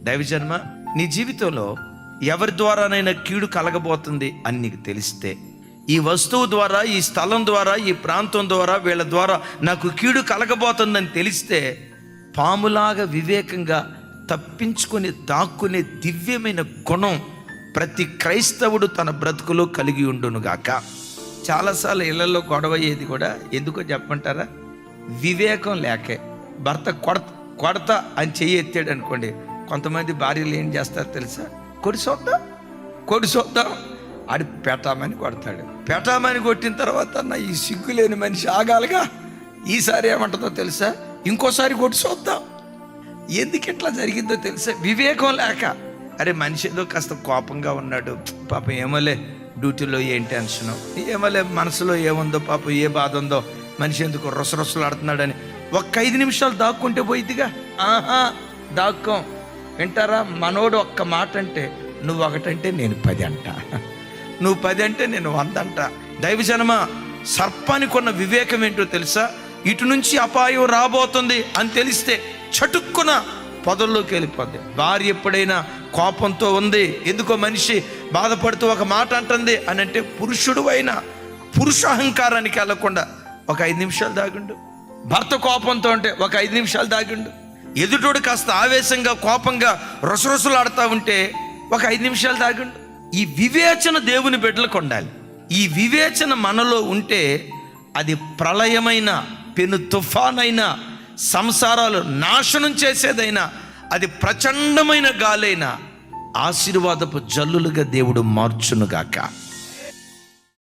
దైవజన్మ, నీ జీవితంలో ఎవరి ద్వారానైనా కీడు కలగబోతుంది అని నీకు తెలిస్తే, ఈ వస్తువు ద్వారా, ఈ స్థలం ద్వారా, ఈ ప్రాంతం ద్వారా, వీళ్ళ ద్వారా నాకు కీడు కలగబోతుందని తెలిస్తే పాములాగా వివేకంగా తప్పించుకొని దాక్కునే దివ్యమైన గుణం ప్రతి క్రైస్తవుడు తన బ్రతుకులో కలిగి ఉండునుగాక. చాలాసార్లు ఇళ్లలో గొడవ అయ్యేది కూడా ఎందుకో చెప్పంటారా? వివేకం లేకే. భర్త కొడతా అని చెయ్యి ఎత్తాడు అనుకోండి, కొంతమంది భార్యలు ఏం చేస్తారు తెలుసా? కొడిసొద్దాం ఆడి పెటామని కొడతాడు. పెటామని కొట్టిన తర్వాత నా ఈ సిగ్గులేని మనిషి ఆగాలిగా, ఈసారి ఏమంటుందో తెలుసా? ఇంకోసారి కొడిసొద్దాం. ఎందుకు ఇట్లా జరిగిందో తెలుసా? వివేకం లేక. అరే మనిషి ఏదో కాస్త కోపంగా ఉన్నాడు, పాపం ఏమోలే డ్యూటీలో ఏం టెన్షను, ఏమోలే మనసులో ఏముందో, పాపం ఏ బాధ ఉందో, మనిషి ఎందుకు రొసరొసలాడుతున్నాడని ఒక్క 5 నిమిషాలు దాక్కుంటే పోయిద్దిగా. దాక్కోం. వింటారా? మనోడు ఒక్క మాట అంటే నువ్వు 1 అంటే నేను 10 అంట, నువ్వు 10 అంటే నేను 100 అంట. దైవజనమా, సర్పానికి ఉన్న వివేకం ఏంటో తెలుసా? ఇటు నుంచి అపాయం రాబోతుంది అని తెలిస్తే చటుక్కున పొదల్లోకి వెళ్ళిపోద్ది. భార్య ఎప్పుడైనా కోపంతో ఉంది, ఎందుకో మనిషి బాధపడుతూ ఒక మాట అంటుంది అని అంటే, పురుషుడు అయినా పురుష అహంకారానికి వెళ్ళకుండా ఒక 5 నిమిషాలు దాగిండు. భర్త కోపంతో ఉంటే ఒక 5 నిమిషాలు దాగిండు. ఎదుటోడు కాస్త ఆవేశంగా కోపంగా రొసరొసలాడుతూ ఉంటే ఒక 5 నిమిషాలు దాగిండు. ఈ వివేచన దేవుని బిడ్డలకు ఉండాలి. ఈ వివేచన మనలో ఉంటే అది ప్రళయమైన, పెను తుఫానైనా, సంసారాలు నాశనం చేసేదైనా, అది ప్రచండమైన గాలైనా ఆశీర్వాదపు జల్లులుగా దేవుడు మార్చునుగాక.